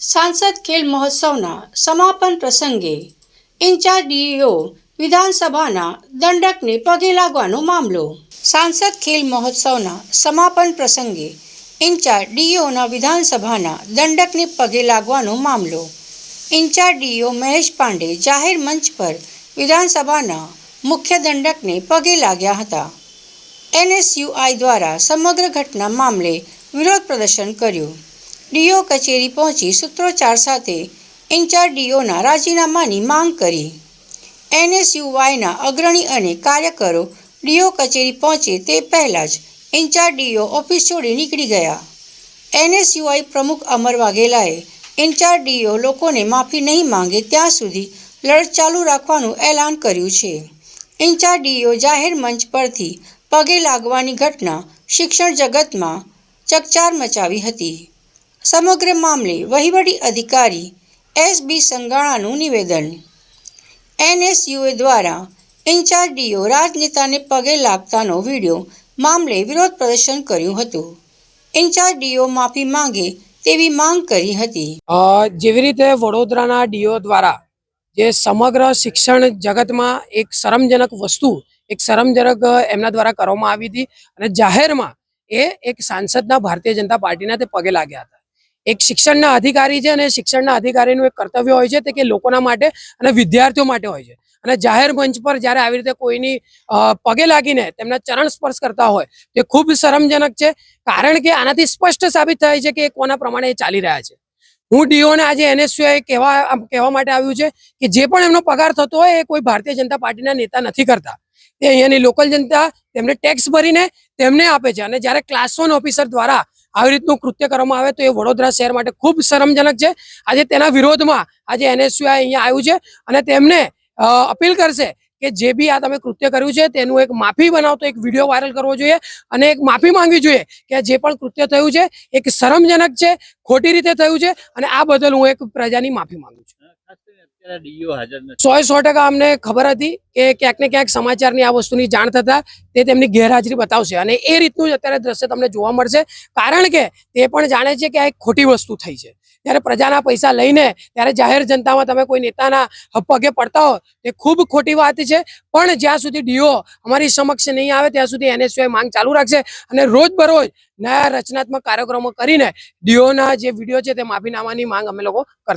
सांसद खेल महोत्सवના સમાપન પ્રસંગે ઇન્ચાર્જ ડીઈઓ વિધાનસભાના દંડકને પગે લાગવાનો મામલો. सांसद खेल મહોત્સવના સમાપન પ્રસંગે ઇન્ચાર્જ ડીઈઓના વિધાનસભાના દંડકને પગે લાગવાનો મામલો. ઇન્ચાર્જ ડીઈઓ મહેશ પાંડે જાહેર મંચ પર વિધાનસભાના મુખ્ય દંડકને પગે લાગ્યા હતા. એનએસયુઆઈ દ્વારા સમગ્ર ઘટના મામલે વિરોધ પ્રદર્શન કર્યું. ડીઓ કચેરી પહોંચી સૂત્રોચ્ચાર સાથે ઇન્ચાર્જ ડીઓના રાજીનામાની માંગ કરી. એનએસયુઆઈના અગ્રણી અને કાર્યકરો ડીઓ કચેરી પહોંચે તે પહેલાં જ ઇન્ચાર્જ ડીઓ ઓફિસ છોડી નીકળી ગયા. એનએસયુઆઈ પ્રમુખ અમર વાઘેલાએ ઇન્ચાર્જ ડીઓ લોકોને માફી નહીં માંગે ત્યાં સુધી લડત ચાલુ રાખવાનું એલાન કર્યું છે. ઇન્ચાર્જ ડીઓ જાહેર મંચ પરથી પગે લાગવાની ઘટના શિક્ષણ જગતમાં ચકચાર મચાવી હતી. સમગ્ર મામલે વહીવટી અધિકારી એસબી સંઘાણાનું નિવેદન. એનએસયુએ દ્વારા ઇન્ચાર્જ ડીઓ રાજનેતાને પગે લાગતાનો વિડીયો મામલે વિરોધ પ્રદર્શન કર્યું હતું. ઇન્ચાર્જ ડીઓ માફી માંગે તેવી માંગ કરી હતી. જેવી રીતે વડોદરાના ડીઓ દ્વારા જે સમગ્ર શિક્ષણ જગતમાં એક શરમજનક વસ્તુ શરમજનક એમના દ્વારા કરવામાં આવી હતી અને જાહેરમાં એક સાંસદના ભારતીય જનતા પાર્ટીના તે પગે લાગ્યા હતા. એક શિક્ષણના અધિકારી છે અને શિક્ષણના અધિકારીનું એક કર્તવ્ય હોય છે તે કે લોકોના માટે અને વિદ્યાર્થીઓ માટે હોય છે. અને જાહેર મંચ પર જ્યારે આવી રીતે કોઈની પગે લાગીને તેમના ચરણ સ્પર્શ કરતા હોય તે ખૂબ શરમજનક છે. કારણ કે આનાથી સ્પષ્ટ સાબિત થાય છે કે કોના પ્રમાણે એ ચાલી રહ્યા છે. હું ડીઓને આજે એનએસયુએ કહેવા માટે આવ્યું છે કે જે પણ એમનો પગાર થતો હોય એ કોઈ ભારતીય જનતા પાર્ટીના નેતા નથી કરતા. તે અહીંયાની લોકલ જનતા તેમને ટેક્સ ભરીને તેમને આપે છે. અને જ્યારે ક્લાસ 1 ઓફિસર દ્વારા આવી રીતનું કૃત્ય કરવામાં આવે તો એ વડોદરા શહેર માટે ખૂબ શરમજનક છે. આજે તેના વિરોધમાં આજે એનએસયુએ અહીંયા આવ્યું છે અને તેમને અપીલ કરશે કે જે બી આ તમે કૃત્ય કર્યું છે તેનું એક માફી બનાવતો એક વિડીયો વાયરલ કરવો જોઈએ અને એક માફી માંગવી જોઈએ કે જે પણ કૃત્ય થયું છે એક શરમજનક છે, ખોટી રીતે થયું છે અને આ બદલ હું એક પ્રજાની માફી માંગુ છું. 100% અમને ખબર હતી કે ક્યાંક ને ક્યાંક સમાચારની આ વસ્તુની જાણ થતા તે તેમની ગેરહાજરી બતાવશે અને એ રીતનું જ અત્યારે દ્રશ્ય તમને જોવા મળશે. કારણ કે તે પણ જાણે છે કે આ એક ખોટી વસ્તુ થઈ છે. ત્યારે પ્રજાના પૈસા લઈને ત્યારે જાહેર જનતામાં તમે કોઈ નેતાના પગે પડતા હો તે ખૂબ ખોટી વાત છે. પણ જ્યાં સુધી ડીઓ અમારી સમક્ષ નહીં આવે ત્યાં સુધી એનએસયુએ માંગ ચાલુ રાખશે અને રોજબરોજ નયા રચનાત્મક કાર્યક્રમો કરીને ડીઓના જે વિડીયો છે તે માફીનામાની માંગ અમે લોકો કરતા